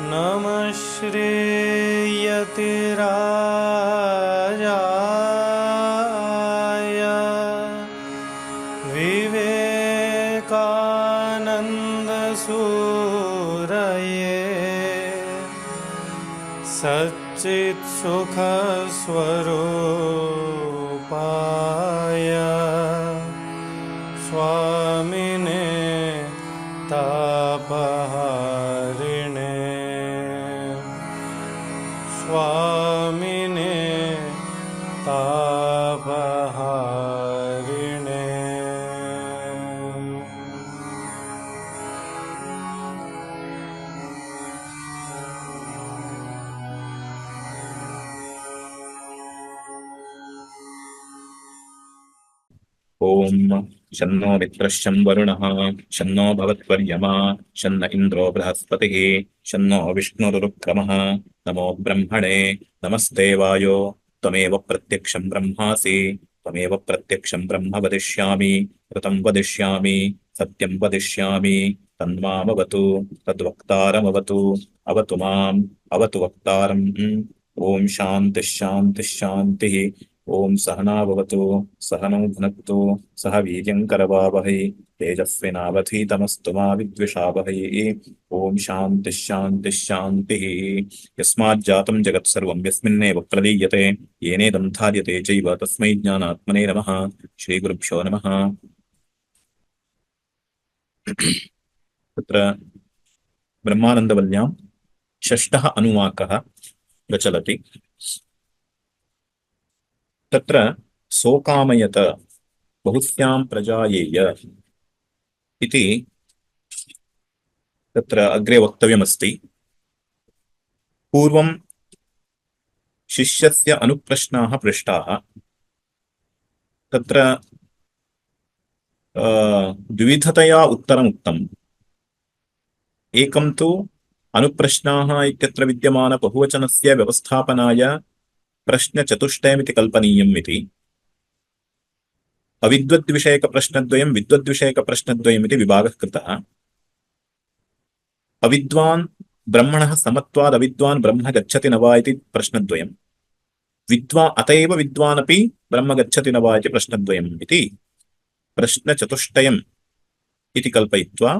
नमः श्रीयतिराजाय विवेकानन्दसूरये सच्चित्सुखस्वरूपाय स्वामिने तापहारिणे स्वामिने तापहारिणे। ओम शन्नो मित्रश्चं वरुणः शन्नो भवत्वर्यमा शन्न इन्द्रो बृहस्पतिः शन्नो विष्णुरुक्रमः। नमो ब्रह्मणे नमस्ते वायो त्वमेव प्रत्यक्षं ब्रह्मासि त्वमेव प्रत्यक्षं ब्रह्म वदिष्यामि ऋतं वदिष्यामि सत्यं वदिष्यामि तन्मामवतु तद्वक्तारमवतु अवतु माम् अवतु वक्तारम्। ओम शान्तिः शान्तिः शान्तिः। ओम सहना भवतु सहनौ भुनक्तु सह वीर्यं करवावहै तेजस्विनावधीतमस्तु मा विद्विषावहै। ओम शान्तिः शान्तिः शान्तिः। यस्माज्जातं जगत्सर्वं यस्मिन्नेव प्रलीयते येनेदं धार्यते चैव तस्मै ज्ञानात्मने नमः। श्रीगुरुभ्यो नमः। तत्र ब्रह्मानन्दवल्यां षष्ठः अनुवाकः प्रचलति। तत्र सोकामयत बहुस्यां प्रजायेय इति तत्र अग्रे वक्तव्यमस्ति। पूर्वं शिष्यस्य अनुप्रश्नाः पृष्टाः। तत्र द्विविधतया उत्तरमुक्तम्। एकं तु अनुप्रश्नाः इत्यत्र विद्यमान बहुवचनस्य व्यवस्थापनाय प्रश्नचतुष्टयमिति कल्पनीयम् इति। अविद्वद्विषयकप्रश्नद्वयं विद्वद्विषयकप्रश्नद्वयमिति विभागः कृतः। अविद्वान् ब्रह्मणः समत्वाद् अविद्वान् ब्रह्म गच्छति न वा इति प्रश्नद्वयम्। अत एव विद्वान् अपि ब्रह्म गच्छति न वा इति प्रश्नद्वयम् इति प्रश्नचतुष्टयम् इति कल्पयित्वा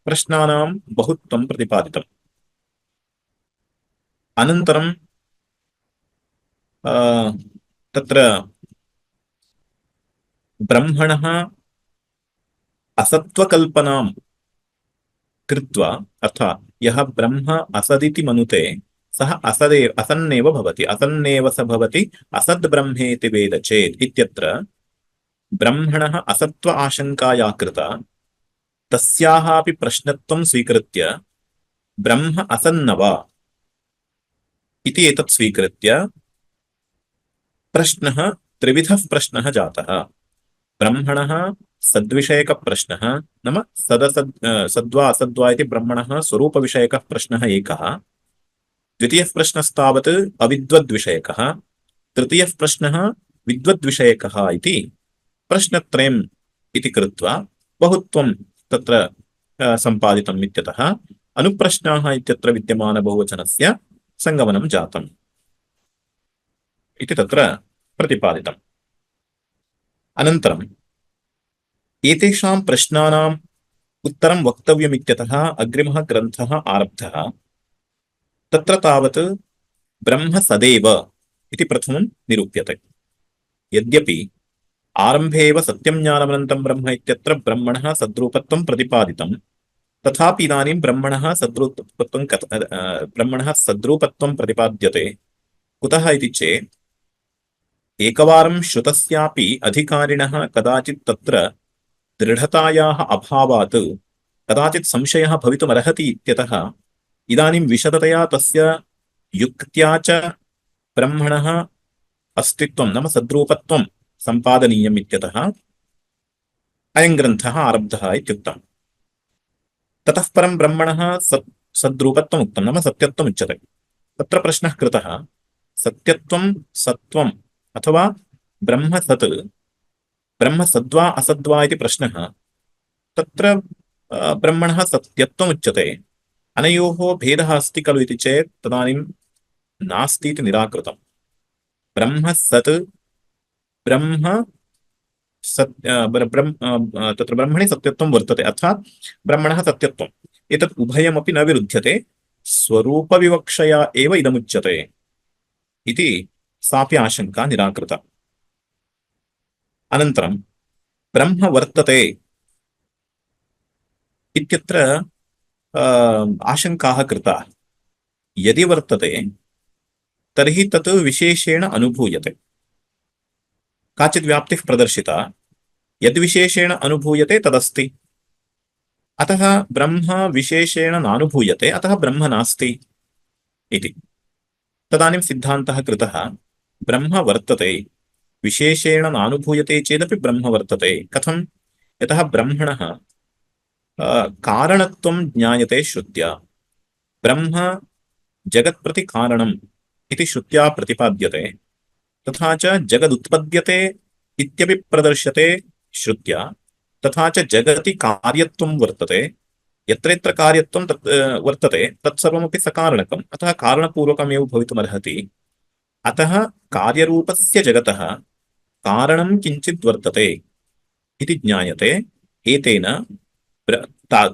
प्रश्नानां बहुत्वं प्रतिपादितम्। अनन्तरं तत्र ब्रह्मणः असत्त्वकल्पनां कृत्वा अर्थात् यः ब्रह्म असदिति मनुते सः असन्नेव भवति असन्नेव स भवति असद्ब्रह्मेति वेद चेत् इत्यत्र ब्रह्मणः असत्त्व आशङ्काया कृता तस्याः अपि प्रश्नत्वं स्वीकृत्य ब्रह्म असन्न वा इति एतत् स्वीकृत्य प्रश्नः त्रिविधः प्रश्नः जातः। ब्रह्मणः सद्विषयकप्रश्नः नाम सद्वा असद्वा इति ब्रह्मणः स्वरूपविषयकः प्रश्नः एकः। द्वितीयः प्रश्नस्तावत् अविद्वद्विषयकः। तृतीयः प्रश्नः विद्वद्विषयकः इति प्रश्नत्रयम् इति कृत्वा बहुत्वं तत्र सम्पादितम् इत्यतः अनुप्रश्नाः इत्यत्र विद्यमान बहुवचनस्य सङ्गमनं जातम् इति तत्र प्रतिपादितम्। अनन्तरम् एतेषां प्रश्नानाम् उत्तरं वक्तव्यमित्यतः अग्रिमः ग्रन्थः आरब्धः। तत्र तावत् ब्रह्म सदेव इति प्रथमं निरूप्यते। यद्यपि आरम्भे एव सत्यं ज्ञानमनन्तं ब्रह्म इत्यत्र ब्रह्मणः सद्रूपत्वं प्रतिपादितं, तथापि इदानीं ब्रह्मणः सद्रूपत्वं प्रतिपाद्यते। कुतः इति चेत् एकवारं श्रुतस्यापि अधिकारिणः कदाचित् तत्र दृढतायाः अभावात् कदाचित् संशयः भवितुमर्हति इत्यतः इदानीं विशदतया तस्य युक्त्या च ब्रह्मणः अस्तित्वं नाम सद्रूपत्वं सम्पादनीयम् इत्यतः अयं ग्रन्थः आरब्धः इत्युक्तम्। ततः परं ब्रह्मणः सद्रूपत्वम् उक्तं नाम सत्यत्वम् उच्यते। तत्र प्रश्नः कृतः सत्यत्वं सत्वम् अथवा ब्रह्म सत् ब्रह्म सद्वा असद्वा इति प्रश्नः तत्र ब्रह्मणः सत्यत्वमुच्यते अनयोः भेदः अस्ति खलु इति चेत् तदानीं नास्ति इति निराकृतम् ब्रह्म सत् ब्रह्म तत्र ब्रह्मणि सत्यत्वं वर्तते अर्थात् ब्रह्मणः सत्यत्वम् एतत् उभयमपि न विरुध्यते स्वरूपविवक्षया एव इदमुच्यते इति सापि आशङ्का निराकृता अनन्तरं ब्रह्म वर्तते इत्यत्र आशङ्काः कृताः यदि वर्तते तर्हि तत् विशेषेण अनुभूयते काचित् व्याप्तिः प्रदर्शिता यद्विशेषेण अनुभूयते तदस्ति अतः ब्रह्म विशेषेण नानुभूयते अतः ब्रह्म नास्ति इति तदानीं सिद्धान्तः कृतः ब्रह्म वर्तते विशेषेण नानुभूयते चेदपि ब्रह्म वर्तते कथं यतः ब्रह्मणः कारणत्वं ज्ञायते श्रुत्या ब्रह्म जगत्प्रति कारणम् इति श्रुत्या प्रतिपाद्यते तथा च जगदुत्पद्यते इत्यपि प्रदर्श्यते श्रुत्या तथा च जगति कार्यत्वं वर्तते यत्र यत्र कार्यत्वं तत् वर्तते तत्सर्वमपि सकारणकम् अतः कारणपूर्वकमेव भवितुमर्हति अतः कार्यरूपस्य जगतः कारणं किञ्चित् वर्तते इति ज्ञायते एतेन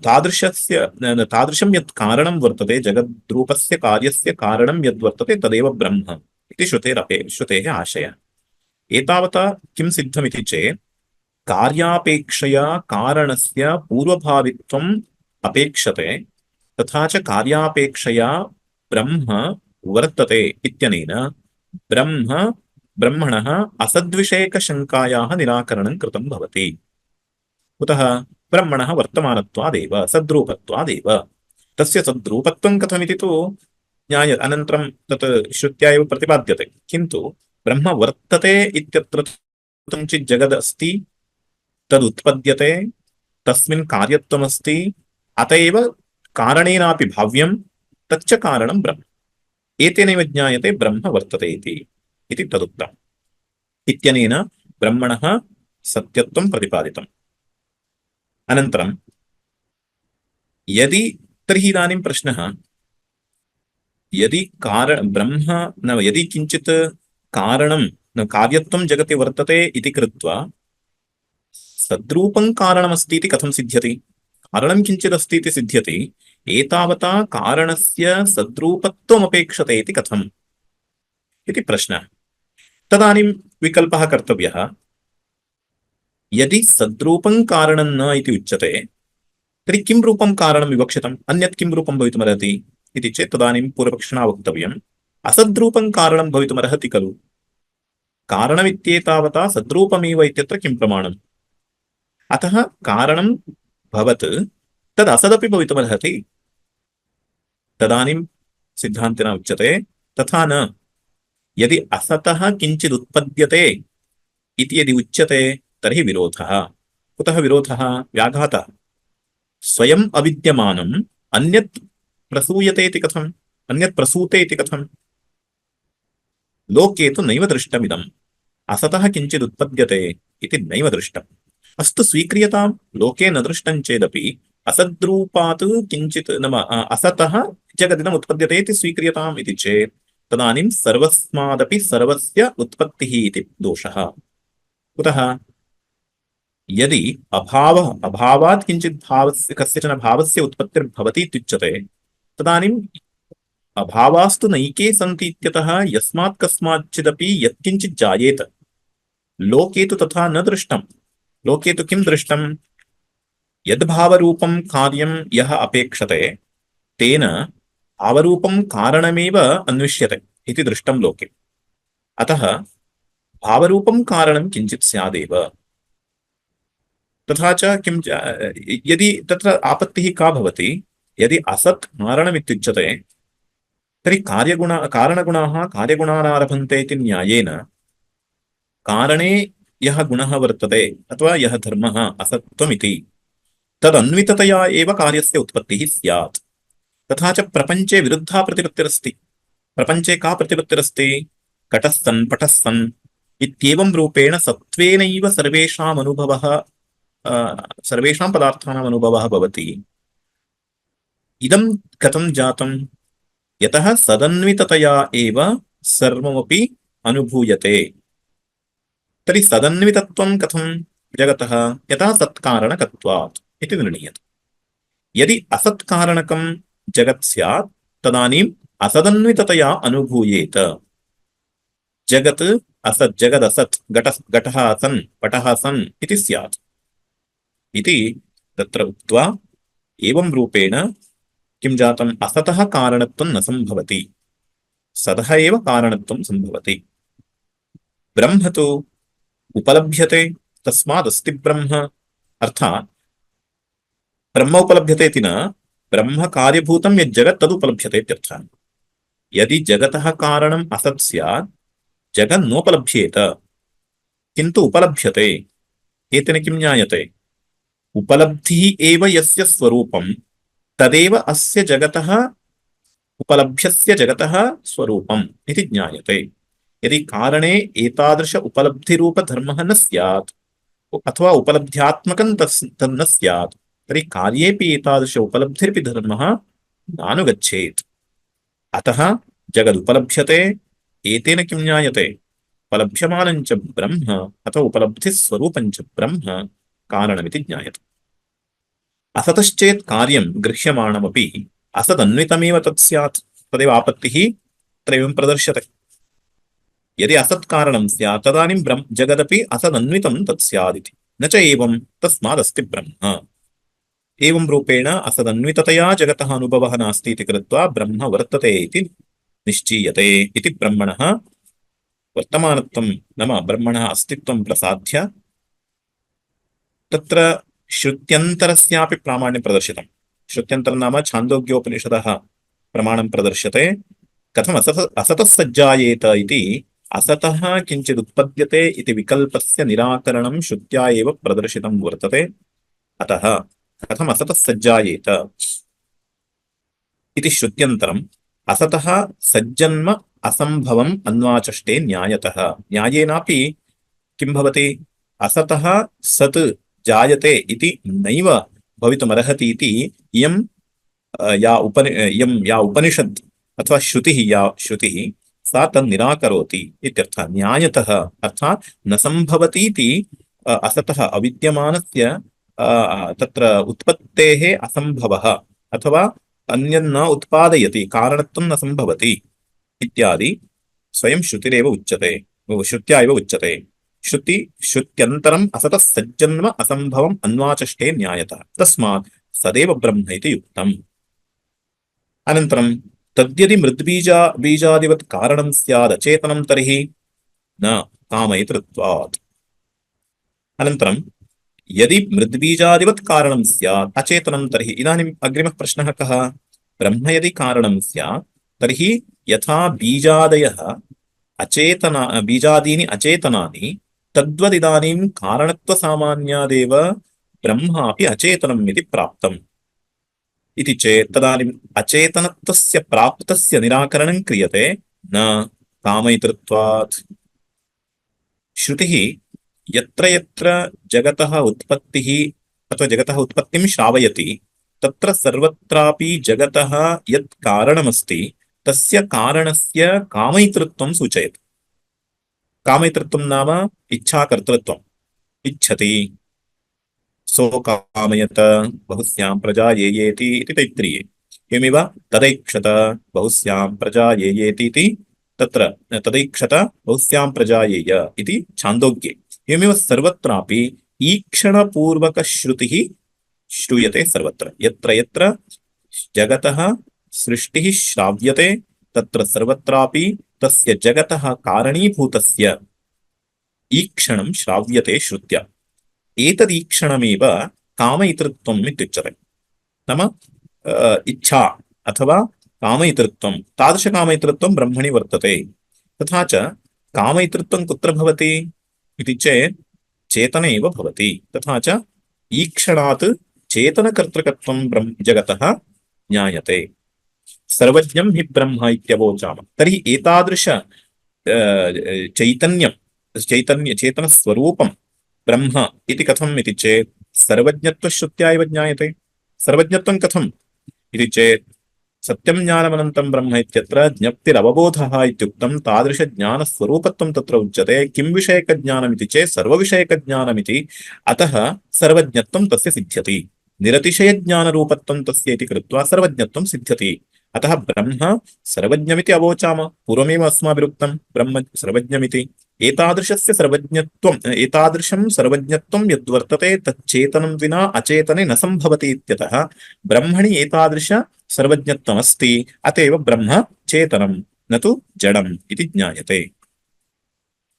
तादृशं यत् कारणं वर्तते जगद्रूपस्य कार्यस्य कारणं यद् वर्तते तदेव ब्रह्म इति श्रुतेः आशयः एतावता किं सिद्धमिति चेत् कार्यापेक्षया कारणस्य पूर्वभावित्वम् अपेक्षते तथा च कार्यापेक्षया ब्रह्म वर्तते इत्यनेन ब्रह्मणः असद्विषयकशङ्कायाः निराकरणं कृतं भवति कुतः ब्रह्मणः वर्तमानत्वादेव सद्रूपत्वादेव तस्य सद्रूपत्वं कथमिति तु न्याय अनन्तरं तत् श्रुत्या एव प्रतिपाद्यते किन्तु ब्रह्म वर्तते इत्यत्र किञ्चित् जगदस्ति तदुत्पद्यते तस्मिन् कार्यत्वमस्ति अत एव कारणेनापि भाव्यं तच्च कारणं ब्रह्म एतेनैव ज्ञायते ब्रह्म वर्तते इति तदुक्तम् इत्यनेन ब्रह्मणः सत्यत्वं प्रतिपादितम् अनन्तरं यदि तर्हि इदानीं प्रश्नः यदि यदि किञ्चित् कारणं कार्यत्वं जगति वर्तते इति कृत्वा सद्रूपं कारणमस्ति इति कथं सिद्ध्यति कारणं किञ्चिदस्ति इति सिद्ध्यति एतावता कारणस्य सद्रूपत्वमपेक्षते इति कथम् इति प्रश्नः तदानीं विकल्पः कर्तव्यः यदि सद्रूपं कारणं न इति उच्यते तर्हि किं रूपं कारणं विवक्षितम् अन्यत् किं रूपं भवितुमर्हति इति चेत् तदानीं पूर्वपक्षिणा वक्तव्यम् असद्रूपं कारणं भवितुमर्हति खलु कारणमित्येतावता सद्रूपमेव इत्यत्र किं प्रमाणम् अतः कारणं भवत् तद् असदपि भवितुमर्हति तदानीं सिद्धान्तेन उच्यते तथा न यदि असतः किञ्चित् उत्पद्यते इति यदि उच्यते तर्हि विरोधः कुतः विरोधः व्याघातः स्वयम् अविद्यमानम् अन्यत् प्रसूयते इति कथम् अन्यत् प्रसूते इति कथम् लोके तु नैव दृष्टमिदम् असतः किञ्चित् उत्पद्यते इति नैव दृष्टम् अस्तु स्वीक्रियतां लोके न दृष्टं चेदपि असद्रूपात् किञ्चित् नाम असतः जगदिदम् उत्पद्यते इति स्वीक्रियताम् इति चेत् तदानीं सर्वस्मादपि सर्वस्य उत्पत्तिः इति दोषः कुतः यदि अभावात् किञ्चित् भावस्य कस्यचन भावस्य उत्पत्तिर्भवति इत्युच्यते तदानीम् अभावास्तु नैके सन्ति इत्यतः यस्मात् कस्माच्चिदपि यत्किञ्चित् जायेत लोके तु तथा न दृष्टम् लोके तु किं दृष्टम् यद्भावरूपं कार्यं यः अपेक्षते तेन भावरूपं कारणमेव अन्विष्यते इति दृष्टं लोके अतः भावरूपं कारणं किञ्चित् स्यादेव तथा च किं यदि तत्र आपत्तिः का भवति यदि असत् कारणमित्युच्यते तर्हि कारणगुणाः कार्यगुणानारभन्ते इति न्यायेन कारणे यः गुणः वर्तते अथवा यः धर्मः असत्त्वमिति तदन्विततया एव कार्यस्य उत्पत्तिः स्यात् तथा च प्रपञ्चे विरुद्धा प्रतिपत्तिरस्ति प्रपञ्चे का प्रतिपत्तिरस्ति घटः सन् पटः सन् इत्येवं रूपेण सत्त्वेनैव सर्वेषाम् अनुभवः सर्वेषां पदार्थानाम् अनुभवः भवति। इदं कथं जातं? यतः सदन्विततया एव सर्वमपि अनुभूयते। तर्हि सदन्वितत्वं कथं जगतः? यतः सत्कारणकत्वात् इति निर्णीयते। यदि असत्कारणकं जगत् स्यात् तदानीम् असदन्विततया अनुभूयेत। जगत् असत् जगदसत् घटः असन् पटः सन् इति स्यात् इति तत्र उक्त्वा एवं रूपेण किं जातम्? असतः कारणत्वं न सम्भवति, सतः एव कारणत्वं सम्भवति। ब्रह्म तु उपलभ्यते, तस्मादस्ति ब्रह्म। अर्थात् ब्रह्म उपलभ्यते इति न, ब्रह्म कार्यभूतं यत् जगत् तदुपलभ्यते इत्यर्थः। यदि जगतः कारणम् असत् स्यात् जगन्नोपलभ्येत, किन्तु उपलभ्यते। एतेन किं ज्ञायते? उपलब्धिः एव यस्य स्वरूपं तदेव अस्य जगतः उपलभ्यस्य जगतः स्वरूपम् इति ज्ञायते। यदि कारणे एतादृश उपलब्धिरूपधर्मः न स्यात् अथवा उपलब्ध्यात्मकं तन्न स्यात् तर्हि कार्येऽपि एतादृश उपलब्धिरपि धर्मः नानुगच्छेत्। अतः जगदुपलभ्यते। एतेन किं ज्ञायते? उपलभ्यमानं च ब्रह्म अथवा उपलब्धिस्वरूपं च ब्रह्म कारणमिति ज्ञायते। असतश्चेत् कार्यं गृह्यमाणमपि असदन्वितमेव तत् स्यात्, तदेव आपत्तिः अत्र एवं प्रदर्श्यते। यदि असत्कारणं स्यात् तदानीं जगदपि असदन्वितं तत् स्यादिति। न च एवं, तस्मादस्ति ब्रह्म। एवं रूपेण असदन्विततया जगतः अनुभवः नास्ति इति कृत्वा ब्रह्म वर्तते इति निश्चीयते। इति ब्रह्मणः वर्तमानत्वं नाम ब्रह्मणः अस्तित्वं प्रसाद्य तत्र श्रुत्यन्तरस्यापि प्रामाण्यं प्रदर्शितं। श्रुत्यन्तरं नाम छान्दोग्योपनिषदः प्रमाणं प्रदर्श्यते। कथम् असतः सज्जायेत इति, असतः किञ्चित् उत्पद्यते इति विकल्पस्य निराकरणं श्रुत्या एव प्रदर्शितं वर्तते। अतः कथम् असतः सज्जायेत इति श्रुत्यन्तरम् असतः सज्जन्म असम्भवम् अन्वाचष्टे न्यायतः। न्यायेनापि किं भवति? असतः सत् जायते इति नैव भवितुमर्हति इति इयं या उपनिषद् अथवा श्रुतिः या श्रुतिः सा तन्निराकरोति इत्यर्थः। न्यायतः अर्थात् न सम्भवतीति असतः अविद्यमानस्य तत्र उत्पत्तेः असम्भवः अथवा अन्यन्न उत्पादयति, कारणत्वं न सम्भवति इत्यादि स्वयं श्रुतिरेव उच्यते, श्रुत्या एव उच्यते। श्रुत्यन्तरम् असतः सज्जन्म असम्भवम् अन्वाचष्टे न्यायतः, तस्मात् सदेव ब्रह्म इति युक्तम्। अनन्तरं तद्यदि बीजादिवत् कारणं स्यादचेतनं तर्हि न कामयितृत्वात्। अनन्तरं यदि मृद्बीजादिवत् कारणं स्यात् अचेतनं तर्हि, इदानीम् अग्रिमः प्रश्नः कः? ब्रह्म यदि कारणं स्यात् तर्हि यथा बीजादयः बीजादीनि अचेतनानि तद्वदिदानीं कारणत्वसामान्यादेव ब्रह्मापि अचेतनम् इति प्राप्तम् इति चेत् तदानीम् अचेतनत्वस्य प्राप्तस्य निराकरणं क्रियते न कामयितृत्वात्। श्रुतिः यत्र यत्र जगतः उत्पत्तिः अथवा जगतः उत्पत्तिं श्रावयति तत्र सर्वत्रापि जगतः यत् कारणमस्ति तस्य कारणस्य कामयितृत्वं सूचयति। कामयितृत्वं नाम इच्छाकर्तृत्वम्। इच्छति सो कामयत बहुस्यां प्रजा येयेति इति तैत्तिरीये। एवमेव तदैक्षत बहुस्यां प्रजा येयेति इति तत्र तदैक्षत बहुस्यां प्रजा येय इति छान्दोग्ये। एवमेव सर्वत्रापि ईक्षणपूर्वकश्रुतिः श्रूयते। सर्वत्र यत्र यत्र जगतः सृष्टिः श्राव्यते तत्र सर्वत्रापि तस्य जगतः कारणीभूतस्य ईक्षणं श्राव्यते श्रुत्या। एतदीक्षणमेव कामयितृत्वम् इत्युच्यते। नाम इच्छा अथवा कामयितृत्वं, तादृशकामयितृत्वं ब्रह्मणि वर्तते। तथा च कामयितृत्वं कुत्र भवति इति चेत् चेतने एव भवति। तथा च ईक्षणात् चेतनकर्तृकत्वं जगतः ज्ञायते। सर्वज्ञं हि ब्रह्म इत्यवोचामः। तर्हि एतादृश चैतन्यं चेतनस्वरूपं ब्रह्म इति कथम् इति चेत् सर्वज्ञत्वश्रुत्या एव ज्ञायते। सर्वज्ञत्वं कथम् इति चेत् सत्यं ज्ञानमनन्तं ब्रह्म इत्यत्र ज्ञप्तिरवबोधः इत्युक्तं तादृशज्ञानस्वरूपत्वं तत्र उच्यते। किं विषयकज्ञानमिति चेत् सर्वविषयकज्ञानमिति। अतः सर्वज्ञत्वं तस्य सिद्ध्यति। निरतिशयज्ञानरूपत्वं तस्य इति कृत्वा सर्वज्ञत्वं सिद्ध्यति। अतः ब्रह्म सर्वज्ञमिति अवोचाम। पूर्वमेव अस्माभिरुक्तं ब्रह्म सर्वज्ञमिति। एतादृशं सर्वज्ञत्वं यद्वर्तते तच्चेतनं विना अचेतने न सम्भवति इत्यतः ब्रह्मणि एतादृश सर्वज्ञत्वमस्ति। अत एव ब्रह्म चेतनं न तु जडम् इति ज्ञायते।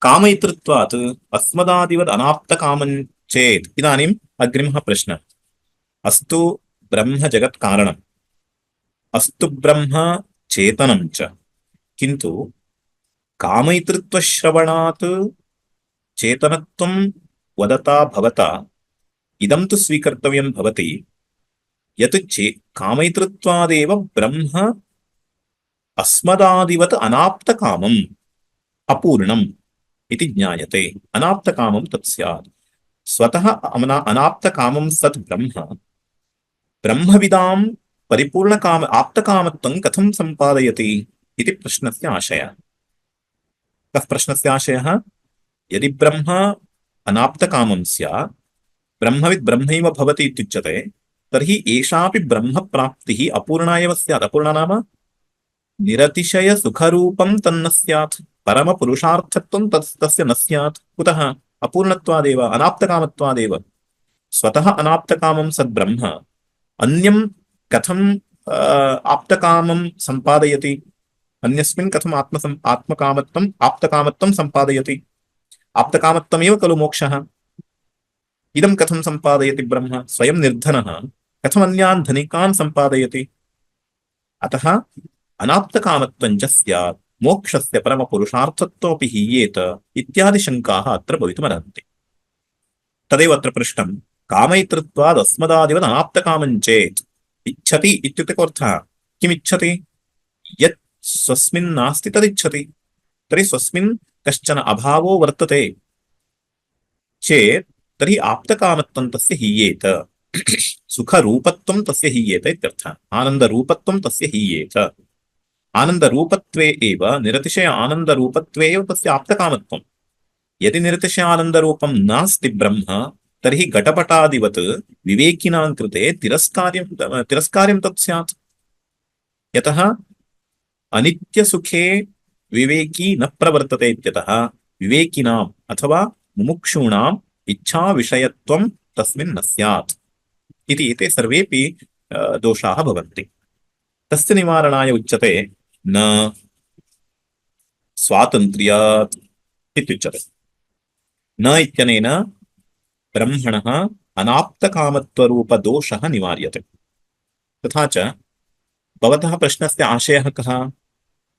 कामयितृत्वात् अस्मदादिवद् अनाप्तकामं चेत् इदानीम् अग्रिमः प्रश्नः। अस्तु ब्रह्म जगत्कारणम्, अस्तु ब्रह्म चेतनं च, किन्तु कामयितृत्वश्रवणात् चेतनत्वं वदता भवता इदं तु स्वीकर्तव्यं भवति यत् कामयितृत्वादेव ब्रह्म अस्मदादिवत् अनाप्तकामम् अपूर्णम् इति ज्ञायते। अनाप्तकामं तत् स्यात्। स्वतः अनाप्तकामं सत् ब्रह्म ब्रह्मविदां परिपूर्णकाम आप्तकामत्वं कथं सम्पादयति इति प्रश्नस्य आशयः। कः प्रश्नस्य आशयः? यदि ब्रह्म अनाप्तकामं स्यात्, ब्रह्मविद् ब्रह्मैव भवति इत्युच्यते, तर्हि एषापि ब्रह्मप्राप्तिः अपूर्णा एव स्यात्। अपूर्णा नाम निरतिशयसुखरूपं तन्न स्यात्। परमपुरुषार्थत्वं तस्य न स्यात्। कुतः? अपूर्णत्वादेव, अनाप्तकामत्वादेव। स्वतः अनाप्तकामं सद्ब्रह्म अन्यं कथम् आप्तकामं सम्पादयति? अन्यस्मिन् कथम् आप्तकामत्वं सम्पादयति? आप्तकामत्वमेव खलु मोक्षः। इदं कथं सम्पादयति ब्रह्म? स्वयं निर्धनः कथम् अन्यान् धनिकान् सम्पादयति? अतः अनाप्तकामत्वं च स्यात्, मोक्षस्य परमपुरुषार्थत्वमपि हीयेत इत्यादि शङ्काः अत्र भवितुमर्हन्ति। तदेव अत्र पृष्टं। कामयितृत्वाद् अस्मदादिवद् अनाप्तकामं चेत् इच्छति इत्युक्ते कोऽर्थः? किमिच्छति? यत् स्वस्मिन् नास्ति तदिच्छति। तर्हि स्वस्मिन् कश्चन अभावो वर्तते चेत् तर्हि आप्तकामत्वं तस्य हीयेत। सुखरूपत्वं तस्य हीयेत इत्यर्थः। आनन्दरूपत्वं तस्य हीयेत। आनन्दरूपत्वे एव, निरतिशय आनन्दरूपत्वे एव तस्य आप्तकामत्वम्। यदि निरतिशय आनन्दरूपं नास्ति ब्रह्म, तर्हि घटपटादिवत् विवेकिनां कृते तिरस्कार्यं तत् स्यात्। यतः अनित्यसुखे विवेकी न प्रवर्तते इत्यतः विवेकिनाम् अथवा मुमुक्षूणाम् इच्छाविषयत्वं तस्मिन् न स्यात् इति एते सर्वेपि दोषाः भवन्ति। तस्य निवारणाय उच्यते न स्वातन्त्र्यात् इत्युच्यते। न इत्यनेन ब्रह्मणः अनाप्तकामत्वरूपदोषः निवार्यते। तथा च भवतः प्रश्नस्य आशयः कः?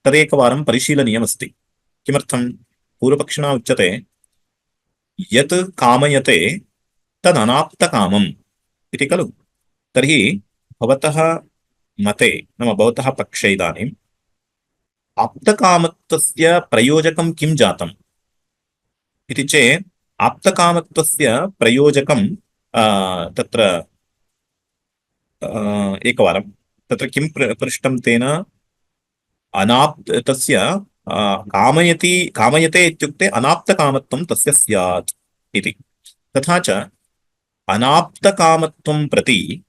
तदेकवारं परिशीलनीयमस्ति। किमर्थं? पूर्वपक्षिणा उच्यते यत् कामयते तदनाप्तकामम् इति खलु। तर्हि भवतः मते, नाम भवतः पक्षे इदानीम् आप्तकामत्वस्य प्रयोजकं किं जातम् इति चेत्, आप्तकामत्वस्य प्रयोजकं तत्र एकवारं तत्र किं पृष्टं तेन? तस्य कामयते इत्युक्ते अनाप्तकामत्वं तस्य स्यात् इति। तथा च अनाप्तकामत्वं प्रति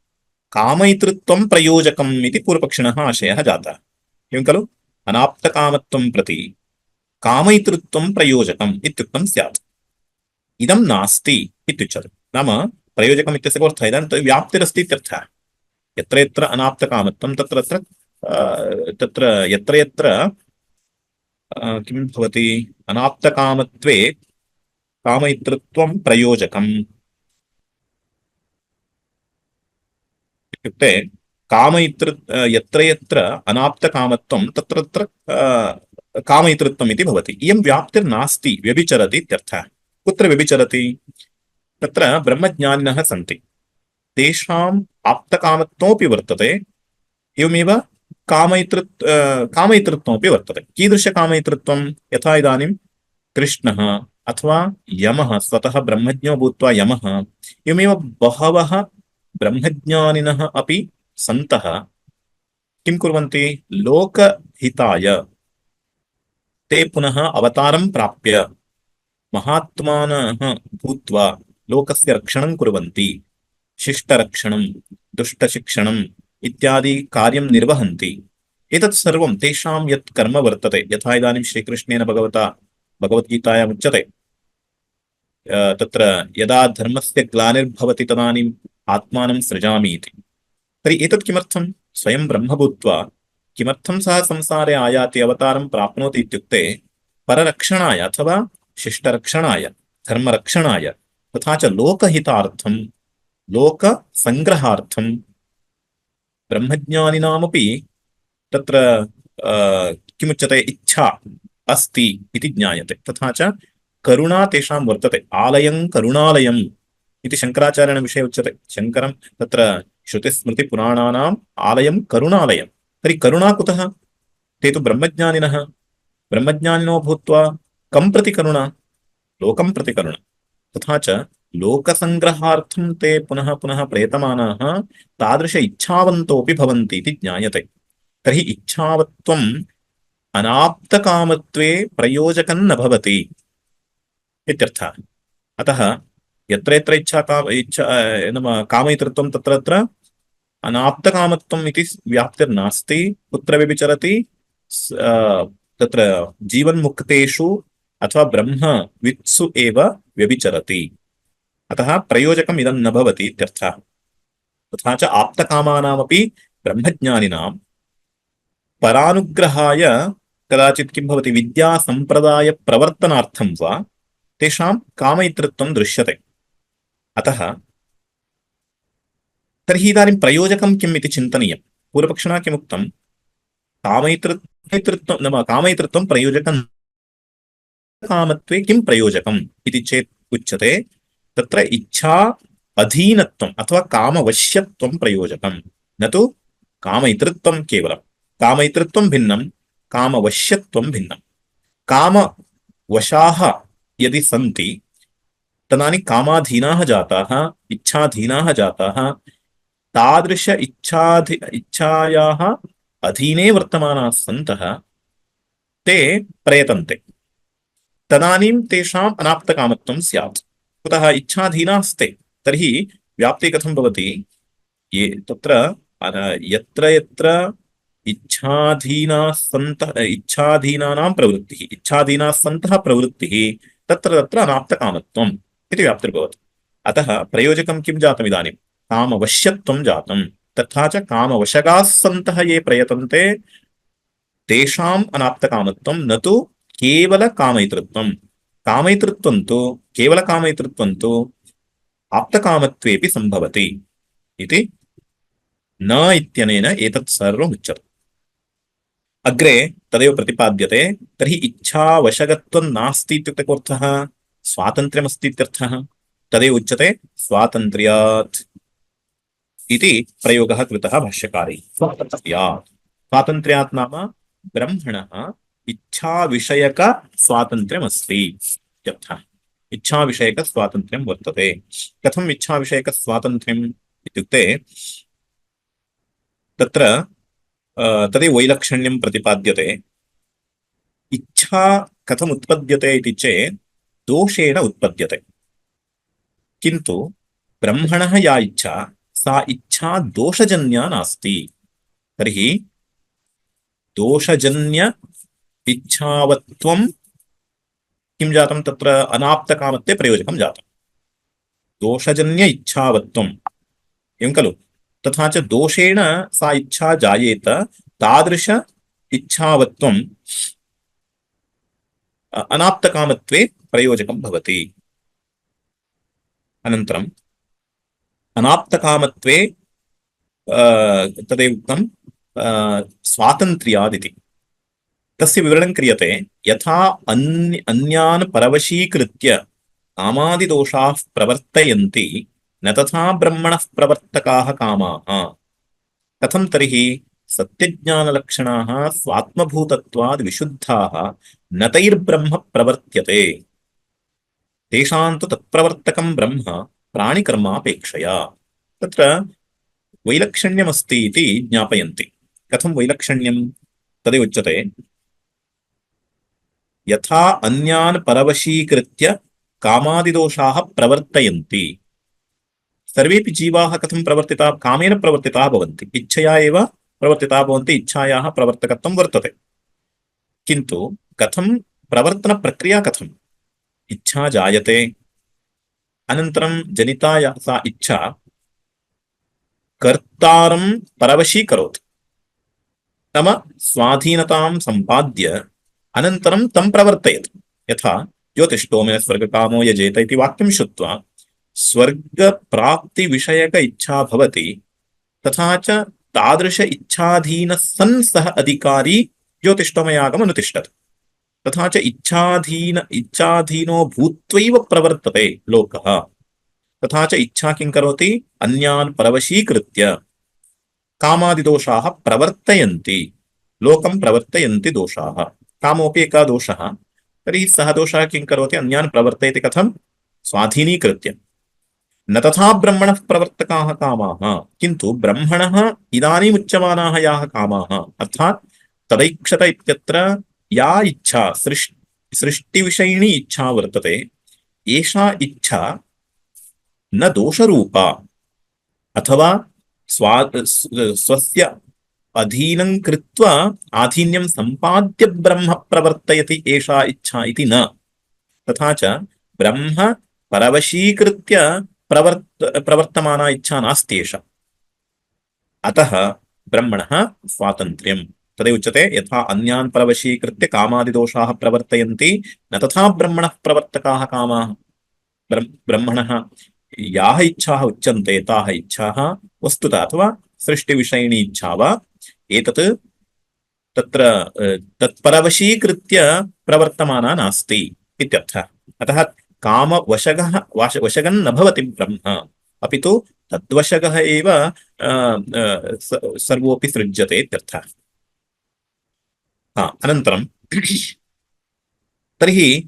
कामयितृत्वं प्रयोजकम् इति पूर्वपक्षिणः आशयः जातः। एवं खलु? अनाप्तकामत्वं प्रति कामयितृत्वं प्रयोजकम् इत्युक्तं स्यात्। इदं नास्ति इत्युच्यते। नाम प्रयोजकम् इत्यस्य कोऽर्थः? इदानीं तद् व्याप्तिरस्ति इत्यर्थः। यत्र यत्र अनाप्तकामत्वं तत्र यत्र यत्र किं भवति? अनाप्तकामत्वे कामयितृत्वं प्रयोजकम् इत्युक्ते यत्र यत्र अनाप्तकामत्वं तत्र तत्र कामयितृत्वम् इति भवति। इयं व्याप्तिर्नास्ति, व्यभिचरति इत्यर्थः। कुत्र व्यभिचरति? तत्र ब्रह्मज्ञानिनः सन्ति, तेषाम् आप्तकामत्वमपि वर्तते, एवमेव कामयितृत्वमपि वर्तते। कीदृशकामयितृत्वं? यथा इदानीं कृष्णः अथवा यमः स्वतः ब्रह्मज्ञो भूत्वा यमः एवमेव बहवः ब्रह्मज्ञानिनः अपि सन्तः किं कुर्वन्ति लोकहिताय ते पुनः अवतारं प्राप्य महात्मानः भूत्वा लोकस्य रक्षणं कुर्वन्ति शिष्टरक्षणं दुष्टशिक्षणम् इत्यादि कार्यं निर्वहन्ति एतत् सर्वं तेषां यत् कर्म वर्तते यथा इदानीं श्रीकृष्णेन भगवता भगवद्गीतायाम् उच्यते तत्र यदा धर्मस्य ग्लानिर्भवति तदानीम् आत्मानं सृजामि इति तर्हि एतत् किमर्थं स्वयं ब्रह्म भूत्वा किमर्थं सः संसारे आयाति अवतारं प्राप्नोति इत्युक्ते पररक्षणाय अथवा शिष्टरक्षणाय धर्मरक्षणाय तथा च लोकहितार्थं लोकसङ्ग्रहार्थं ब्रह्मज्ञानिनामपि तत्र किमुच्यते इच्छा अस्ति इति ज्ञायते तथा च करुणा तेषां वर्तते आलयं करुणालयम् इति शङ्कराचार्येण विषये उच्यते शङ्करं तत्र श्रुतिस्मृतिपुराणानाम् आलयं करुणालयं तर्हि करुणा कुतः ते तु ब्रह्मज्ञानिनः ब्रह्मज्ञानिनो भूत्वा कं प्रति करुणा लोकं प्रति करुणा तथा च लोकसङ्ग्रहार्थं ते पुनः पुनः प्रयतमानाः तादृश इच्छावन्तोऽपि भवन्ति इति ज्ञायते तर्हि इच्छावत्वम् अनाप्तकामत्वे प्रयोजकं न भवति इत्यर्थः अतः यत्र यत्र इच्छा नाम कामयितृत्वं तत्र तत्र अनाप्तकामत्वम् इति व्याप्तिर्नास्ति कुत्र व्यभिचरति तत्र जीवन्मुक्तेषु अथवा ब्रह्मवित्सु एव व्यभिचरति अतः प्रयोजकम् इदं न भवति इत्यर्थः तथा च आप्तकामानामपि ब्रह्मज्ञानिनां परानुग्रहाय कदाचित् किं भवति विद्यासम्प्रदायप्रवर्तनार्थं वा तेषां कामयितृत्वं दृश्यते अतः तर्हि इदानीं प्रयोजकं किम् इति चिन्तनीयं पूर्वपक्षिणा किमुक्तं कामयितृत्वं नाम कामयितृत्वं प्रयोजकं कामत्वे किं प्रयोजकम् इति चेत् उच्यते तत्र इच्छा अधीनत्वम् अथवा कामवश्यत्वं प्रयोजकं न तु कामयितृत्वं केवलं कामयितृत्वं भिन्नं कामवश्यत्वं भिन्नं कामवशाः यदि सन्ति तदानीं कामाधीनाः जाताः इच्छाधीनाः जाताः तादृश इच्छायाः अधीने वर्तमानाः सन्तः ते प्रयतन्ते तदानीं तेषाम् अनाप्तकामत्वं स्यात् कुतः इच्छाधीनास्ते तर्हि व्याप्ति कथं भवति ये तत्र यत्र यत्र इच्छाधीनाः सन्तः इच्छाधीनानां प्रवृत्तिः इच्छाधीनाः सन्तः प्रवृत्तिः तत्र तत्र अनाप्तकामत्वम् इति व्याप्तिर्भवति अतः प्रयोजकं किं जातम् इदानीं कामवश्यत्वं जातं तथा च कामवशगाः सन्तः ये प्रयतन्ते तेषाम् अनाप्तकामत्वं न तु केवलकामयितृत्वं कामयितृत्वं तु केवलकामयितृत्वं तु आप्तकामत्वेपि सम्भवति इति न इत्यनेन एतत् सर्वम् उच्यते अग्रे तदेव प्रतिपाद्यते तर्हि इच्छावशगत्वं नास्ति इत्युक्ते कोऽर्थः स्वातन्त्र्यमस्ति इत्यर्थः तदेव उच्यते स्वातन्त्र्यात् इति प्रयोगः कृतः भाष्यकारैः स्वातन्त्र्यात् नाम ब्रह्मणः इच्छाविषयकस्वातन्त्र्यमस्ति इत्यर्थः इच्छाविषयकस्वातन्त्र्यं वर्तते कथम् इच्छाविषयकस्वातन्त्र्यम् इत्युक्ते तत्र तदेव वैलक्षण्यं प्रतिपाद्यते इच्छा कथम् उत्पद्यते इति चेत् दोषेण उत्पद्यते किन्तु ब्रह्मणः या इच्छा सा इच्छा दोषजन्या नास्ति तर्हि दोषजन्य इच्छावत्वं किं जातं तत्र अनाप्तकामत्वे प्रयोजकं जातं दोषजन्य इच्छावत्वम् एवं खलु तथा च दोषेण सा इच्छा जायेत तादृश इच्छावत्वम् अनाप्तकामत्वे प्रयोजकं भवति अनन्तरम् अनाप्तकामत्वे तदेव उक्तं स्वातन्त्र्यादिति तस्य विवरणं क्रियते यथा अन्यान् परवशीकृत्य कामादिदोषाः प्रवर्तयन्ति न तथा ब्रह्मणः प्रवर्तकाः कामाः कथं तर्हि सत्यज्ञानलक्षणाः स्वात्मभूतत्वाद् विशुद्धाः न तैर्ब्रह्म प्रवर्त्यते तेषां तु तत्प्रवर्तकं ब्रह्म प्राणिकर्मापेक्षया। तत्र वैलक्षण्यमस्ति इति ज्ञापयन्ति। कथं वैलक्षण्यं? तदेव उच्यते, यथा अन्यान् परवशीकृत्य कामादिदोषाः प्रवर्तयन्ति। सर्वेपि जीवाः कथं प्रवर्तिताः? कामेन प्रवर्तिताः भवन्ति, इच्छया एव प्रवर्तिताः भवन्ति, इच्छायाः प्रवर्तकत्वं वर्तते। किन्तु कथं प्रवर्तनप्रक्रिया कथम्? इच्छा जायते, अनन्तरं जनिता सा इच्छा कर्तारं परवशीकरोति, नाम स्वाधीनतां सम्पाद्य अनन्तरं तं प्रवर्तयति। यथा ज्योतिष्ठोमेन स्वर्गकामो यजेत इति वाक्यं श्रुत्वा स्वर्गप्राप्तिविषयक इच्छा भवति, तथा च तादृश इच्छाधीनः सन् सः अधिकारी ज्योतिष्ठोमयागम् अनुतिष्ठति। तथा च इच्छाधीनो भूत्वैव प्रवर्तते लोकः। तथा च इच्छा किं करोति? अन्यान् परवशीकृत्य कामादिदोषाः प्रवर्तयन्ति, लोकं प्रवर्तयन्ति दोषाः। कामोऽपि एकः दोषः, तर्हि सः दोषः किं करोति? अन्यान् प्रवर्तयति। कथं? स्वाधीनीकृत्य। न तथा ब्रह्मणः प्रवर्तकाः कामाः, किन्तु ब्रह्मणः इदानीम् उच्यमानाः याः कामाः, अर्थात् तदैक्षत इत्यत्र या इच्छा सृष्टिविषयिणी इच्छा वर्तते, एषा इच्छा न दोषरूपा, अथवा स्वस्य अधीनं कृत्वा आधीन्यं सम्पाद्य ब्रह्म प्रवर्तयति एषा इच्छा इति न। तथा च ब्रह्म परवशीकृत्य प्रवर्तमाना इच्छा नास्ति एषा। अतः ब्रह्मणः स्वातन्त्र्यं। तदेव उच्यते, यथा अन्यान् परवशीकृत्य कामादिदोषाः प्रवर्तयन्ति, न तथा ब्रह्मणः प्रवर्तकाः कामाः। ब्रह्मणः याः इच्छाः उच्यन्ते ताः इच्छाः वस्तुतः अथवा सृष्टिविषयिणी इच्छा वा एतत् तत्र तत्परवशीकृत्य प्रवर्तमाना नास्ति इत्यर्थः। अतः वशगन् न भवति ब्रह्म, अपि तु तद्वशगः एव सर्वोऽपि सृज्यते इत्यर्थः। अनन्तरं तर्हि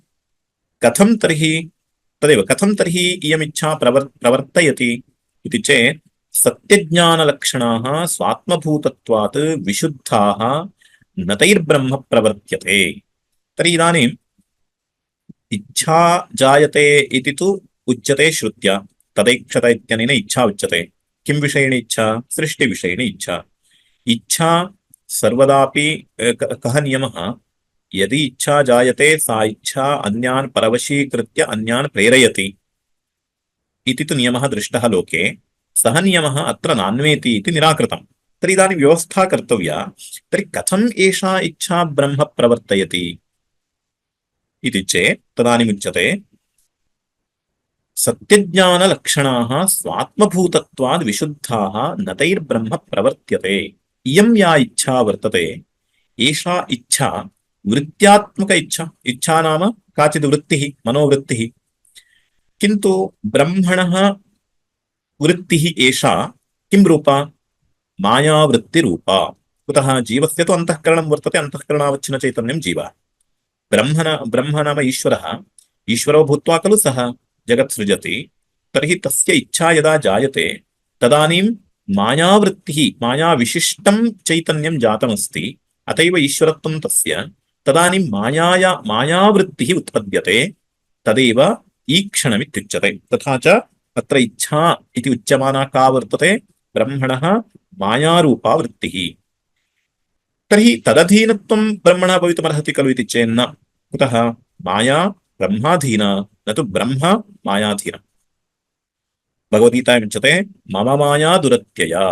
कथं तर्हि इयमिच्छा प्रवर्तयति इति चेत् सत्यज्ञानलक्षणाः स्वात्मभूतत्वात् विशुद्धाः न तैर्ब्रह्म प्रवर्त्यते। तर्हि इदानीम् इच्छा जायते इति तु उच्यते श्रुत्या, तदैक्षत इत्यनेन इच्छा उच्यते। किं विषयिणी इच्छा? सृष्टिविषयिणी इच्छा। इच्छा सर्वदापि कः नियमः? यदि इच्छा जायते सा इच्छा अन्यान् परवशीकृत्य अन्यान् प्रेरयति इति तु नियमः दृष्टः लोके। सः नियमः अत्र नान्वेति इति निराकृतम्। तर्हि इदानीं व्यवस्था कर्तव्या। तर्हि कथम् एषा इच्छा ब्रह्म प्रवर्तयति इति चेत् तदानीमुच्यते, सत्यज्ञानलक्षणाः स्वात्मभूतत्वाद् विशुद्धाः न तैर्ब्रह्म प्रवर्त्यते। इयं या इच्छा वर्तते, एषा इच्छा वृत्त्यात्मक इच्छा। इच्छा नाम काचित् वृत्तिः, मनोवृत्तिः। किन्तु ब्रह्मणः वृत्तिः एषा किं रूपा? मायावृत्तिरूपा। कुतः? जीवस्य तु अन्तःकरणं वर्तते, अन्तःकरणावच्छिन्नचैतन्यं जीवः। ब्रह्म नाम ईश्वरः, ईश्वरो भूत्वा खलु सः जगत् सृजति। तर्हि तस्य इच्छा यदा जायते तदानीं मायावृत्तिः, मायाविशिष्टं चैतन्यं जातमस्ति, अत एव ईश्वरत्वं तस्य। तदानीं मायावृत्तिः उत्पद्यते, तदेव ईक्षणमित्युच्यते। तथा च अत्र इच्छा इति उच्यमाना का वर्तते? ब्रह्मणः मायारूपा वृत्तिः। तर्हि तदधीनत्वं ब्रह्मणः भवितुमर्हति खलु इति चेन्न। कुतः? माया ब्रह्माधीना, न तु ब्रह्म मायाधीना। भगवद्गीतायाम् उच्यते, मम माया दुरत्यया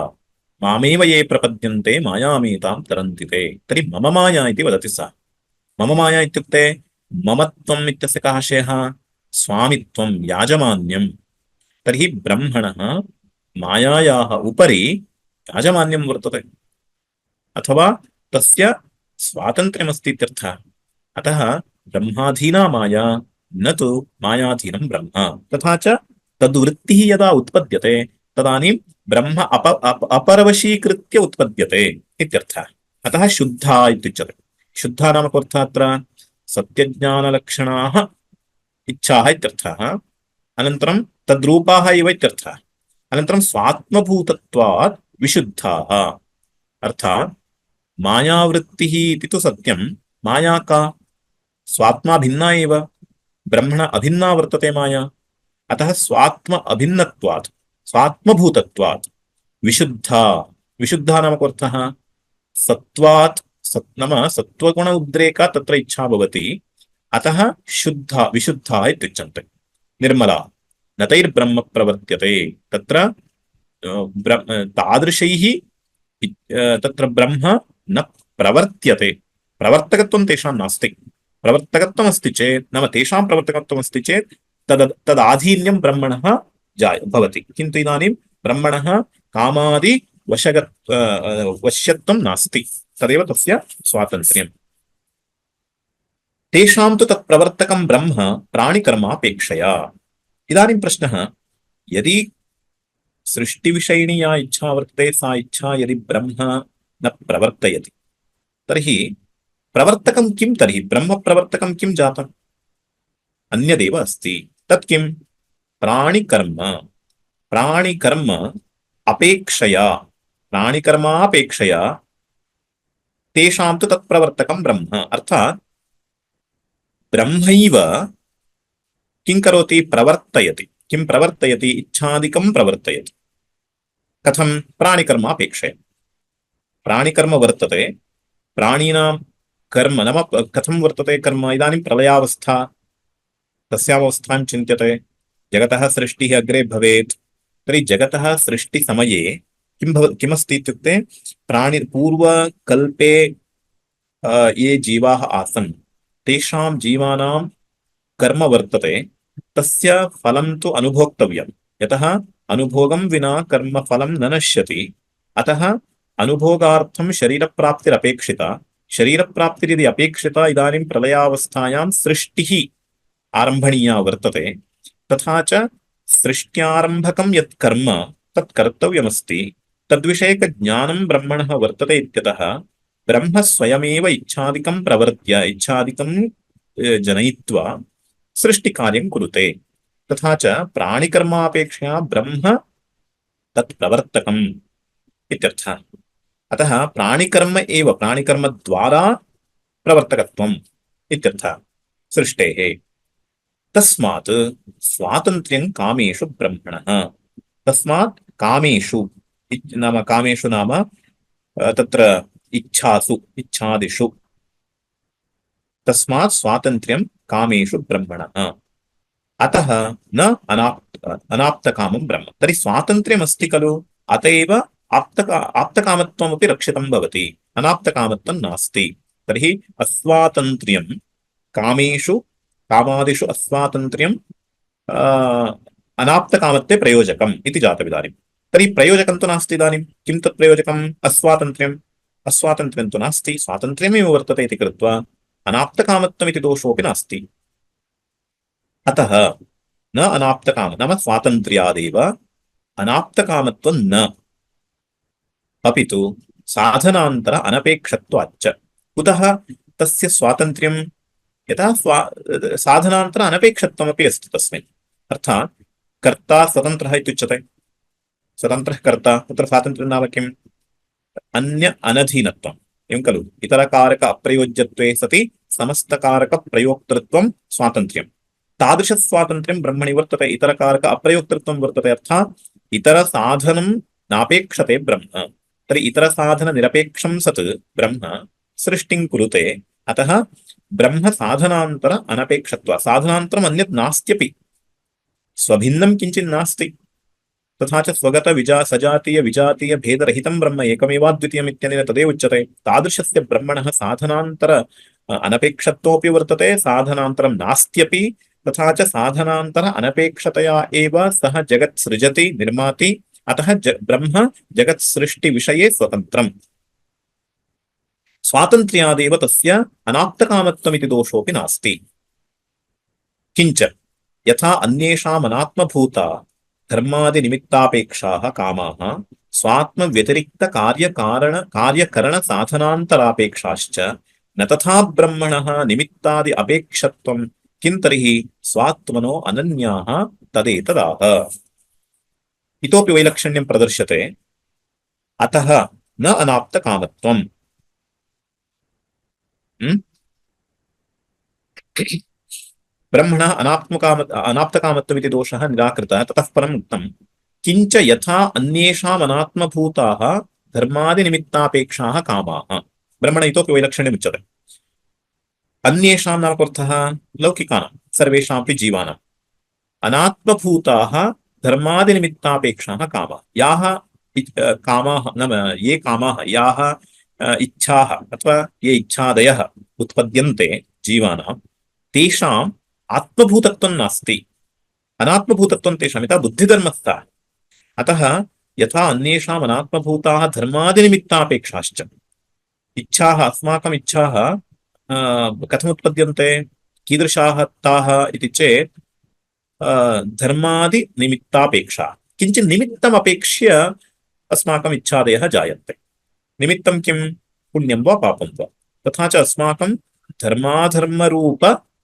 मामेव ये प्रपद्यन्ते मायामेतां तरन्ति ते। तर्हि मम माया इति वदति सः। मम माया इत्युक्ते ममत्वम् इत्यस्य कः आशयः? स्वामित्वं, याजमान्यं। तर्हि ब्रह्मणः मायायाः उपरि याजमान्यं वर्तते, अथवा तस्य स्वातन्त्र्यमस्ति इत्यर्थः। अतः ब्रह्माधीना माया, न तु मायाधीनं ब्रह्म। तथा च तद्वृत्तिः यदा उत्पद्यते तदानीं ब्रह्म अपरवशीकृत्य उत्पद्यते इत्यर्थः। अतः शुद्धा इत्युच्यते। शुद्धा नाम कोऽर्थः? अत्र सत्यज्ञानलक्षणाः इच्छाः इत्यर्थः अनन्तरं तद्रूपाः एव इत्यर्थः अनन्तरं स्वात्मभूतत्वात् विशुद्धाः अर्थात् मायावृत्तिः इति तु सत्यं माया का स्वात्मा भिन्ना एव ब्रह्मण अभिन्ना वर्तते माया अतः स्वात्म अभिन्नत्वात् स्वात्मभूतत्वात् विशुद्धा विशुद्धा नाम को अर्थः सत्त्वात् नाम सत्त्वगुण उद्रेका तत्र इच्छा भवति अतः शुद्धा विशुद्धा इत्युच्यन्ते निर्मला न तैर्ब्रह्म प्रवर्त्यते तत्र तादृशैः तत्र ब्रह्म न प्रवर्त्यते प्रवर्तकत्वं तेषां नास्ति प्रवर्तकत्वम् अस्ति चेत् नाम तेषां प्रवर्तकत्वम् अस्ति चेत् तदाधीन्यं ब्रह्मणः भवति किन्तु इदानीं ब्रह्मणः कामादि वश्यत्वं नास्ति तदेव तस्य स्वातन्त्र्यम् तेषां तु तत् प्रवर्तकं ब्रह्म प्राणिकर्मापेक्षया इदानीं प्रश्नः यदि सृष्टिविषयिणी या इच्छा वर्तते सा इच्छा यदि ब्रह्म न प्रवर्तयति तर्हि प्रवर्तकं किं तर्हि ब्रह्म प्रवर्तकं किं जातम् अन्यदेव अस्ति तत् किं प्राणिकर्म प्राणिकर्म अपेक्षया प्राणिकर्मापेक्षया तेषां तु तत् प्रवर्तकं ब्रह्म अर्थात् ब्रह्मैव किं करोति प्रवर्तयति किं प्रवर्तयति इच्छादिकं प्रवर्तयति कथं प्राणिकर्मापेक्षया प्राणिकर्म वर्तते प्राणिनां कर्म नाम कथं वर्तते कर्म इदानीं प्रलयावस्था तस्यावस्थां चिन्त्यते जगतः सृष्टिः अग्रे भवेत् तर्हि जगतः सृष्टिसमये किमस्ति इत्युक्ते पूर्वकल्पे ये जीवाः आसन् तेषां जीवानां कर्म वर्तते तस्य फलं तु अनुभोक्तव्यं यतः अनुभोगं विना कर्मफलं न नश्यति अतः अनुभोगार्थं शरीरप्राप्तिरपेक्षिता शरीरप्राप्तिरिति अपेक्षिता इदानीं प्रलयावस्थायां सृष्टिः आरम्भणीया वर्तते तथा च सृष्ट्यारम्भकं यत् कर्म तत् कर्तव्यमस्ति तद्विषयकज्ञानं ब्रह्मणः वर्तते इत्यतः ब्रह्म स्वयमेव इच्छादिकं प्रवर्त्य इच्छादिकं जनयित्वा सृष्टिकार्यं कुरुते तथा च प्राणिकर्मापेक्षया ब्रह्म तत् प्रवर्तकम् इत्यर्थः अतः प्राणिकर्म एव प्राणिकर्मद्वारा प्रवर्तकत्वम् इत्यर्थः सृष्टेः तस्मात् स्वातन्त्र्यं कामेषु ब्रह्मणः तस्मात् कामेषु नाम तत्र इच्छासु इच्छादिषु तस्मात् स्वातन्त्र्यं कामेषु ब्रह्मणः अतः न अनाप्तकामं ब्रह्म तर्हि स्वातन्त्र्यमस्ति खलु अत एव आप्तकामत्वमपि रक्षितं भवति अनाप्तकामत्वं नास्ति तर्हि अस्वातन्त्र्यं कामेषु कामादिषु अस्वातन्त्र्यं अनाप्तकामत्वे प्रयोजकम् इति जातम् इदानीं तर्हि प्रयोजकं तु नास्ति इदानीं किं तत् प्रयोजकम् अस्वातन्त्र्यं तु नास्ति स्वातन्त्र्यमेव वर्तते इति कृत्वा अनाप्तकामत्वमिति दोषोऽपि नास्ति अतः न अनाप्तकाम नाम स्वातन्त्र्यादेव अनाप्तकामत्वं न अपि तु साधनान्तर अनपेक्षत्वाच्च कुतः तस्य स्वातन्त्र्यं यथा साधनान्तर अनपेक्षत्वमपि अस्ति तस्मिन् अर्थात् कर्ता स्वतन्त्रः इत्युच्यते स्वतन्त्रः कर्ता तत्र स्वातन्त्र्यं नाम किम् अन्य अनधीनत्वम् एवं खलु इतरकारक अप्रयोज्यत्वे सति समस्तकारकप्रयोक्तृत्वं स्वातन्त्र्यं तादृशस्वातन्त्र्यं ब्रह्मणि वर्तते इतरकारक अप्रयोक्तृत्वं वर्तते अर्थात् इतरसाधनं नापेक्षते ब्रह्म तर्हि इतरसाधननिरपेक्षं सत् ब्रह्म सृष्टिं कुरुते अतः ब्रह्म साधनान्तर अनपेक्षत्वात् साधनान्तरम् अन्यत् नास्त्यपि स्वभिन्नं किञ्चित् नास्ति तथा च स्वगत सजातीय विजातीय भेदरहितं ब्रह्म एकमेवाद्वितीयम् इत्यनेन तदेव उच्यते तादृशस्य ब्रह्मणः साधनान्तर अनपेक्षत्वोऽपि वर्तते साधनान्तरं नास्त्यपि तथा च साधनान्तर अनपेक्षतया एव सः जगत् सृजति निर्माति अतः ब्रह्म जगत् सृष्टिविषये स्वतन्त्रम् स्वातन्त्र्यादेव तस्य अनाप्तकामत्वमिति दोषोऽपि नास्ति किञ्च यथा अन्येषाम् अनात्मभूता धर्मादिनिमित्तापेक्षाः कामाः स्वात्मव्यतिरिक्तकार्यकरणसाधनान्तरापेक्षाश्च न तथा ब्रह्मणः निमित्तादि अपेक्षत्वं किं तर्हि स्वात्मनो अनन्याः तदेतदाह। इतोपि वैलक्षण्यं प्रदर्श्यते। अतः न अनाप्तकामत्वम्। ब्रह्मणः अनाप्तकामत्वमिति दोषः निराकृतः। ततः परम् उक्तम् किञ्च यथा अन्येषाम् अनात्मभूताः धर्मादिनिमित्तापेक्षाः कामाः। ब्रह्मण इतोपि वैलक्षण्यम् उच्यते। अन्येषां नाम अर्थः लौकिकानां सर्वेषामपि जीवानाम् अनात्मभूताः धर्मादिनिमित्तापेक्षाः कामाः। याः कामाः नाम ये कामाः याः इच्छाः अथवा ये इच्छादयः उत्पद्यन्ते जीवानां तेषाम् आत्मभूतत्वं नास्ति, अनात्मभूतत्वं तेषां यथा बुद्धिधर्मस्थः। अतः यथा अन्येषाम् अनात्मभूताः धर्मादिनिमित्तापेक्षाश्च इच्छाः अस्माकम् इच्छाः कथमुत्पद्यन्ते कीदृशाः ताः इति चेत् धर्मादिनिमित्तापेक्षा किञ्चित् निमित्तमपेक्ष्य अस्माकम् इच्छादयः जायन्ते। निमित्तं किं पुण्यं वा पापं वा। तथा च अस्माकं धर्माधर्मरूप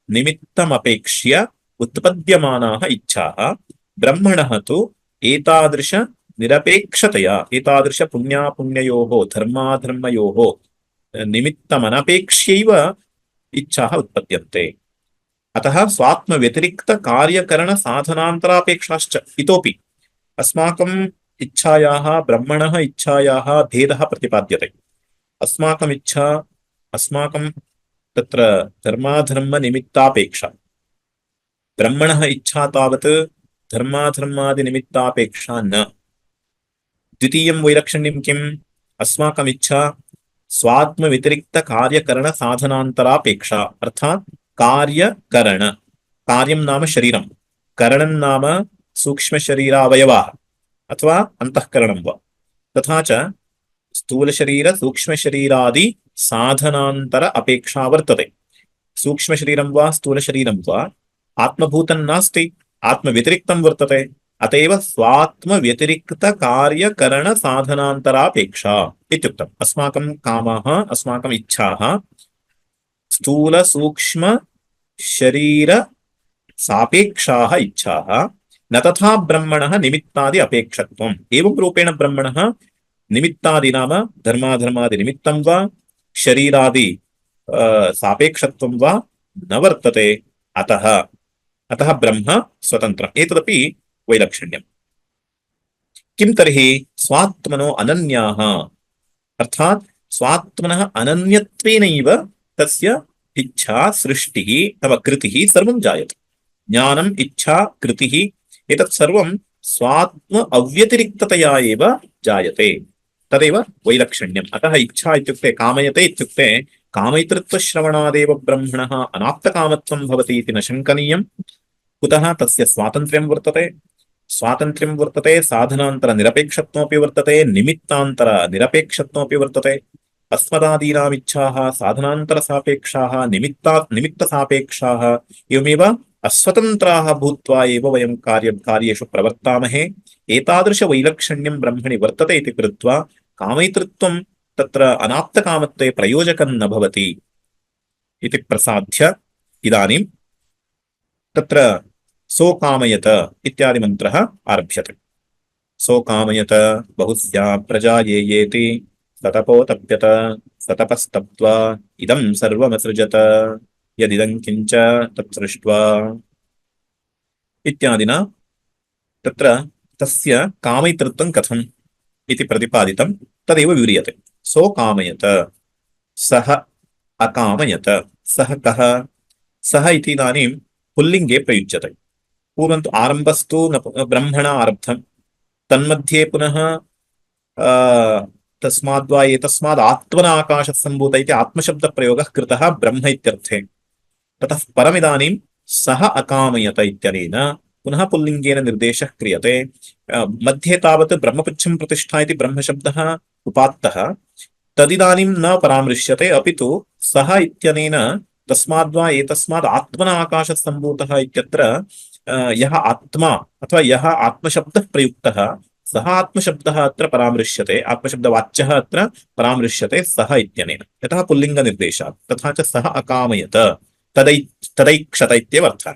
निमित्तमपेक्ष्य उत्पद्यमानाः इच्छाः ब्रह्मणः तु एतादृश निरपेक्षतया एतादृश पुण्यापुण्ययोः धर्माधर्मयोः निमित्तमनपेक्ष्यैव इच्छाः उत्पद्यन्ते। अतः स्वात्मव्यतिरिक्तकार्यकरणसाधनान्तरापेक्षाश्च इतोपि अस्माकम् इच्छायाः ब्रह्मणः इच्छायाः भेदः प्रतिपाद्यते। अस्माकम् इच्छा अस्माकं तत्र धर्माधर्मनिमित्तापेक्षा, ब्रह्मणः इच्छा तावत् धर्माधर्मादिनिमित्तापेक्षा न। द्वितीयं वैलक्षण्यं किम्? अस्माकम् इच्छा स्वात्मव्यतिरिक्तकार्यकरणसाधनान्तरापेक्षा अर्थात् कार्यकरण, कार्यं नाम शरीरं, करणं नाम सूक्ष्मशरीरावयवाः अथवा अन्तःकरणं वा। तथा च स्थूलशरीर सूक्ष्मशरीरादि साधनान्तर अपेक्षा वर्तते। सूक्ष्मशरीरं वा स्थूलशरीरं वा आत्मभूतं नास्ति, आत्मव्यतिरिक्तं वर्तते। अतएव स्वात्मव्यतिरिक्तकार्यकरणसाधनान्तरापेक्षा इत्युक्तम्। अस्माकं कामाः अस्माकम् इच्छाः स्थूल सूक्ष्म शरीर सापेक्षाः इच्छाः, न तथा ब्रह्मणः निमित्तादि अपेक्षत्वम्। एवं रूपेण ब्रह्मणः निमित्तादि नाम धर्माधर्मादि निमित्तं वा शरीरादि सापेक्षत्वं वा न वर्तते। अतः ब्रह्म स्वतन्त्रम्। एतदपि वैलक्षण्यम्। किं तर्हि स्वात्मनो अनन्याः अर्थात् स्वात्मनः अनन्यत्वेनैव तस्य इच्छा सृष्टिः अथवा कृतिः सर्वं जायते। ज्ञानम् इच्छा कृतिः एतत् सर्वं स्वात्म अव्यतिरिक्ततया एव जायते। तदेव वैलक्षण्यम्। अतः इच्छा इत्युक्ते कामयते इत्युक्ते कामयितृत्वश्रवणादेव ब्रह्मणः अनाप्तकामत्वं भवति इति न शङ्कनीयम्। कुतः? तस्य स्वातन्त्र्यं वर्तते, स्वातन्त्र्यं वर्तते, साधनान्तरनिरपेक्षत्वमपि वर्तते, निमित्तान्तरनिरपेक्षत्वमपि वर्तते। अस्मदादीनाम् इच्छाः साधनान्तरसापेक्षाः निमित्तसापेक्षाः एवमेव अस्वतन्त्राः भूत्वा एव वयं कार्येषु प्रवर्तामहे। एतादृशवैलक्षण्यं ब्रह्मणि वर्तते इति कृत्वा कामयितृत्वं तत्र अनाप्तकामत्वे प्रयोजकं न भवति इति प्रसाद्य इदानीं तत्र सोकामयत इत्यादि मन्त्रः आरभ्यते। सोकामयत बहुस्या प्रजा ये येति सतपोतप्यत सतपस्तप्त्वा इदं सर्वमसृजत यदिदं किञ्च तत्सृष्ट्वा इत्यादिना तत्र तस्य कामयितृत्वं कथम् इति प्रतिपादितं तदेव विव्रियते। सोकामयत सः अकामयत। सः कः? सः इति इदानीं पुल्लिङ्गे प्रयुज्यते। पूर्वं तु आरम्भस्तु ब्रह्मणा आरब्धं, तन्मध्ये पुनः तस्माद्वा एतस्माद् आत्मना आकाशसम्भूत इति आत्मशब्दप्रयोगः कृतः ब्रह्म इत्यर्थे। ततः परमिदानीं सः अकामयत इत्यनेन पुनः पुल्लिङ्गेन निर्देशः क्रियते। मध्ये तावत् ब्रह्मपुच्छं प्रतिष्ठा इति ब्रह्मशब्दः उपात्तः, तदिदानीं न परामृश्यते, अपि तु सः इत्यनेन तस्माद्वा एतस्माद् आत्मना आकाशसम्भूतः इत्यत्र यः आत्मा अथवा यः आत्मशब्दः प्रयुक्तः सः आत्मशब्दः अत्र परामृश्यते, आत्मशब्दवाच्यः अत्र परामृश्यते सः इत्यनेन, यतः पुल्लिङ्गनिर्देशात्। तथा च सः अकामयत तदै तदैक्षत इत्येवर्थः।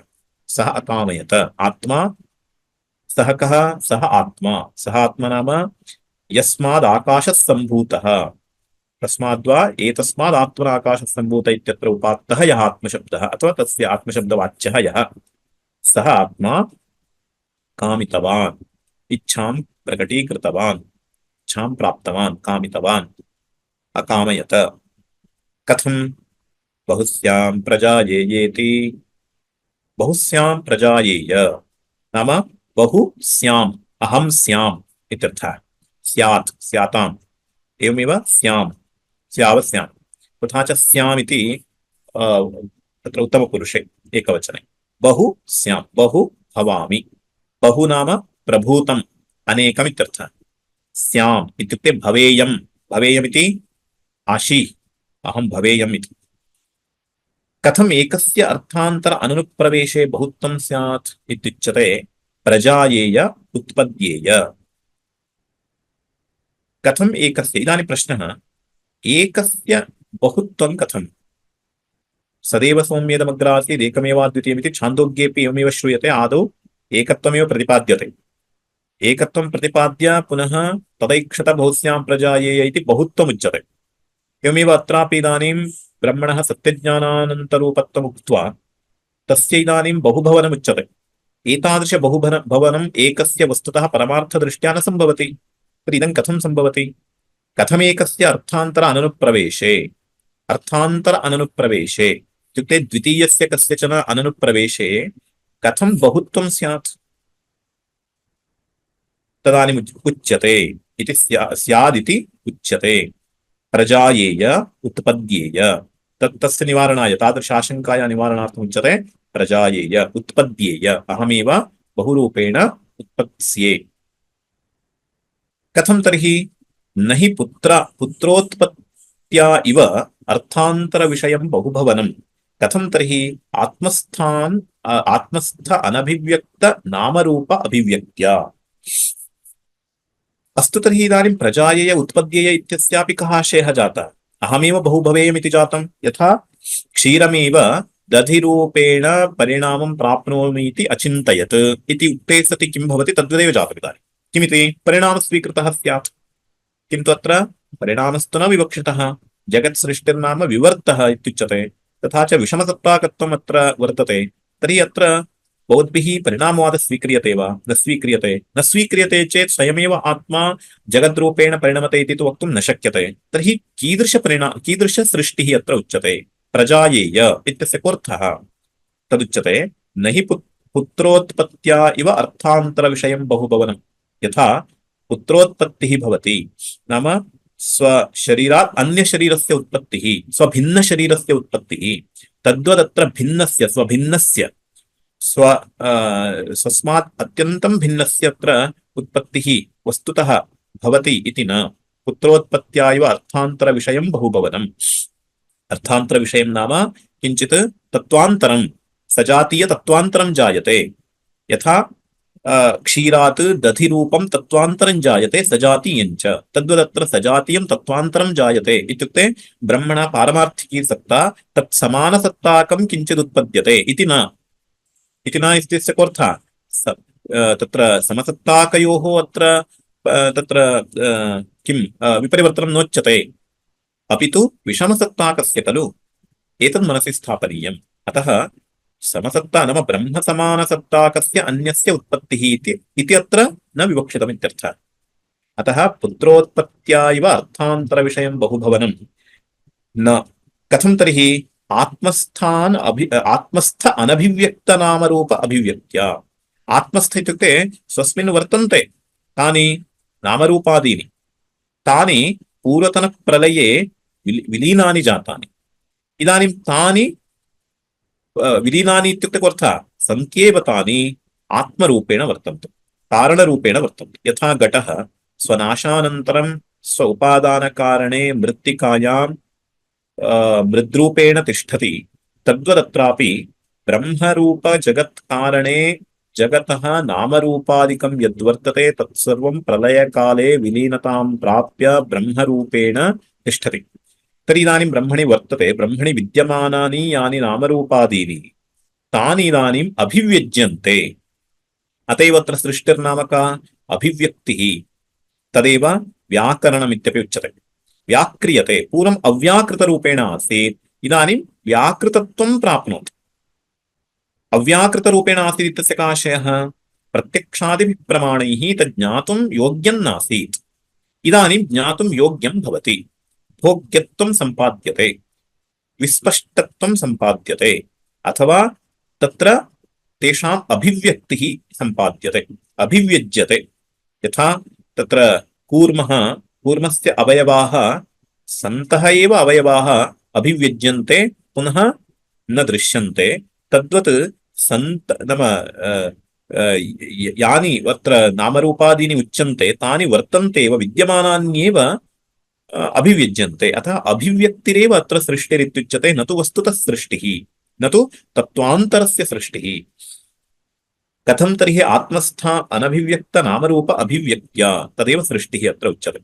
सः अकामयत आत्मा सः कः सः आत्मा नाम यस्माद् आकाशः सम्भूतः तस्माद्वा एतस्माद् आत्मना आकाशः सम्भूत इत्यत्र उपात्तः यः आत्मशब्दः अथवा तस्य आत्मशब्दवाच्यः यः सः आत्मा कामितवान् इच्छां प्रकटीकृतवान् इच्छां प्राप्तवान् कामितवान् अकामयत। कथं बहुस्यां प्रजायेयेति बहुस्यां प्रजायेय नाम बहु स्याम् अहं स्याम् इत्यर्थः स्यात् स्याताम् एवमेव स्याम् स्यावस्याम् तथा च स्याम् इति तत्र उत्तमपुरुषे एकवचने बहु स्याम् बहु भवामि बहु नाम प्रभूतम् अनेकम् इत्यर्थः स्याम् इत्युक्ते भवेयम् भवेयमिति आशी अहं भवेयम् इति। कथम् एकस्य अर्थान्तर अनुप्रवेशे बहुत्वं स्यात् इत्युच्यते प्रजायेय उत्पद्येय। कथम् एकस्य इदानीं प्रश्नः एकस्य बहुत्वं कथम् सदैव सौम्येदमग्रासीत् एकमेवाद्वितीयमिति छान्दोग्येऽपि एवमेव श्रूयते आदौ एकत्वमेव प्रतिपाद्यते एकत्वं प्रतिपाद्य पुनः तदैक्षत बहुस्यां प्रजायेय इति बहुत्वमुच्यते। एवमेव अत्रापि इदानीं ब्रह्मणः सत्यज्ञानानन्तरूपत्वम् उक्त्वा तस्य इदानीं बहुभवनमुच्यते। एतादृश बहुभवनम् एकस्य वस्तुतः परमार्थदृष्ट्या न सम्भवति। तर्हि इदं कथं सम्भवति? कथमेकस्य अर्थान्तर अनुप्रवेशे इत्युक्ते द्वितीयस्य कस्यचन अनुप्रवेशे कथं बहुत्वं स्यात् तदानीम् उच्यते इति स्यादिति उच्यते। प्रजायेय उत्पद्येय तस्य निवारणाय तादृशाशङ्काया निवारणार्थम् उच्यते प्रजायेय उत्पद्येय अहमेव बहुरूपेण उत्पत्स्ये। कथं तर्हि न हि पुत्रोत्पत्त्या इव अर्थान्तरविषयं बहुभवनं कथं तर्हि आत्मस्थ अनभिव्यक्त नामरूप अभिव्यक्त्या। अस्तु तर्हि इदानीं प्रजायेय उत्पद्येय इत्यस्यापि कः आशयः जातः? अहमेव बहु भवेयमिति जातं। यथा क्षीरमेव दधिरूपेण परिणामं प्राप्नोमि इति अचिन्तयत् इति उक्ते सति किं भवति तद्वदेव जातम्। इदानीं किमिति परिणामः स्वीकृतः स्यात् किन्तु अत्र परिणामस्तु न विवक्षितः जगत्सृष्टिर्नाम विवर्तः इत्युच्यते। तथा च विषमसत्ताकत्वम् अत्र वर्तते। तर्हि अत्र भवद्भिः परिणामवादः स्वीक्रियते वा? न स्वीक्रियते। न स्वीक्रियते चेत् स्वयमेव आत्मा जगद्रूपेण परिणमते इति तु वक्तुं न शक्यते। तर्हि कीदृशसृष्टिः अत्र उच्यते? प्रजायेय इत्यस्य कोऽर्थः? तदुच्यते न हि पुत्रोत्पत्त्या इव अर्थान्तरविषयं बहुभवनं। यथा पुत्रोत्पत्तिः भवति नाम स्वशरीरात् अन्यशरीरस्य उत्पत्तिः स्वभिन्नशरीरस्य उत्पत्तिः तद्वदत्र भिन्नस्य स्वभिन्नस्य स्वस्मात् अत्यन्तं भिन्नस्य अत्र उत्पत्तिः वस्तुतः भवति इति न। पुत्रोत्पत्त्या इव अर्थान्तरविषयं बहुभवनम्। अर्थान्तरविषयं नाम किञ्चित् तत्त्वान्तरं सजातीयतत्त्वान्तरं जायते। यथा क्षीरात् दधिरूपं तत्त्वान्तरं जायते सजातीयञ्च तद्वदत्र सजातीयं तत्त्वान्तरं जायते इत्युक्ते ब्रह्मणा पारमार्थिकी सत्ता तत्समानसत्ताकं किञ्चिदुत्पद्यते इति न इत्यस्य कोऽर्थः? तत्र समसत्ताकयोः अत्र तत्र किं विपरिवर्तनं नोच्यते अपि तु विषमसत्ताकस्य खलु एतद् मनसि स्थापनीयम्। अतः समसत्ता नाम ब्रह्मसमानसत्ताकस्य अन्यस्य उत्पत्तिः इति अत्र न विवक्षितमित्यर्थः। अतः पुत्रोत्पत्त्या इव अर्थान्तरविषयं बहुभवनं न। कथं तर्हि आत्मस्थ अनभिव्यक्तनामरूप अभिव्यक्त्या। आत्मस्थ इत्युक्ते स्वस्मिन् वर्तन्ते तानि नामरूपादीनि तानि पूर्वतनप्रलये विलीनानि जातानि। इदानीं तानि विलीनानि इत्युक्ते कोऽर्थः? सन्त्येव तानि आत्मरूपेण वर्तन्ते कारणरूपेण वर्तन्ते। यथा घटः स्वनाशानन्तरं स्व उपादानकारणे मृत्तिकायां मृद्रूपेण तिष्ठति तद्वदत्रापि ब्रह्मरूपजगत्कारणे जगतः नामरूपादिकं यद्वर्तते तत्सर्वं प्रलयकाले विलीनतां प्राप्य ब्रह्मरूपेण तिष्ठति। तर्हि इदानीं ब्रह्मणि वर्तते, ब्रह्मणि विद्यमानानि यानि नामरूपादीनि तानि इदानीम् अभिव्यज्यन्ते। अत एव अत्र सृष्टिर्नाम का? अभिव्यक्तिः। तदेव व्याकरणमित्यपि उच्यते। व्याक्रियते, पूर्वम् अव्याकृतरूपेण आसीत्, इदानीं व्याकृतत्वं प्राप्नोति। अव्याकृतरूपेण आसीत् इत्यस्य का आशयः? प्रत्यक्षादिभिः प्रमाणैः तज् ज्ञातुं योग्यं नासीत्, इदानीं ज्ञातुं योग्यं भवति। भोग्यत्वं सम्पाद्यते, विस्पष्टत्वं सम्पाद्यते, अथवा तत्र तेषाम् अभिव्यक्तिः सम्पाद्यते, अभिव्यज्यते। यथा तत्र कूर्मस्य अवयवाः सन्तः एव अवयवाः अभिव्यज्यन्ते, पुनः न दृश्यन्ते। तद्वत् यानि अत्र नामरूपादीनि उच्यन्ते तानि वर्तन्ते एव, विद्यमानान्येव अभिव्यज्यन्ते। अतः अभिव्यक्तिरेव अत्र सृष्टिरित्युच्यते, न तु वस्तुतः सृष्टिः, न तु तत्त्वान्तरस्य सृष्टिः। कथं तर्हि आत्मस्था अनभिव्यक्त नामरूप अभिव्यक्त्या तदेव सृष्टिः अत्र उच्यते।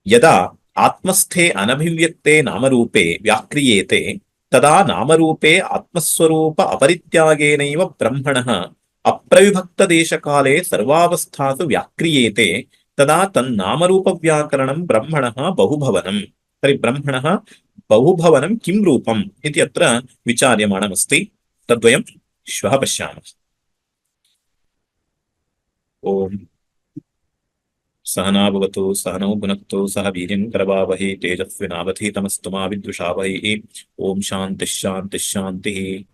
यदा आत्मस्थे अनभिव्यक्ते नामरूपे व्याक्रियेते तदा नामरूपे आत्मस्वरूप अपरित्यागेनैव ब्रह्मणः अप्रविभक्तदेशकाले सर्वावस्थासु व्याक्रियेते, तदा तन्नामरूपव्याकरणं ब्रह्मणः बहुभवनम्। तर्हि ब्रह्मणः बहुभवनं किं रूपम् इति अत्र विचार्यमाणमस्ति। तद्वयं श्वः पश्यामः। ओम् सहना भवतु, सहनौ भुनक्तु, सह वीर्यं करवावहै, तेजस्विनावधीतमस्तु मा विद्विषावहै। ओम शान्तिः शान्तिः शान्तिः।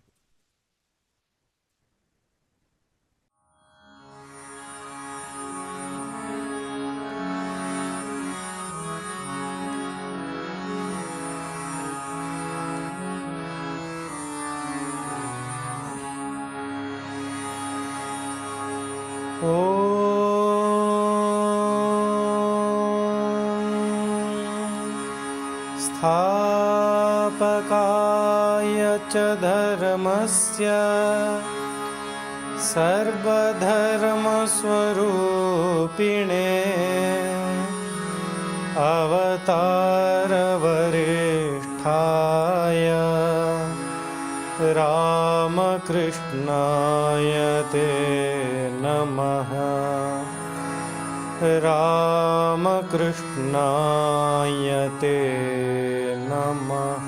स्थापकाय च धर्मस्य सर्वधर्मस्वरूपिणे अवतारवरिष्ठाय रामकृष्णाय ते नमः। रामकृष्णाय ते नमः।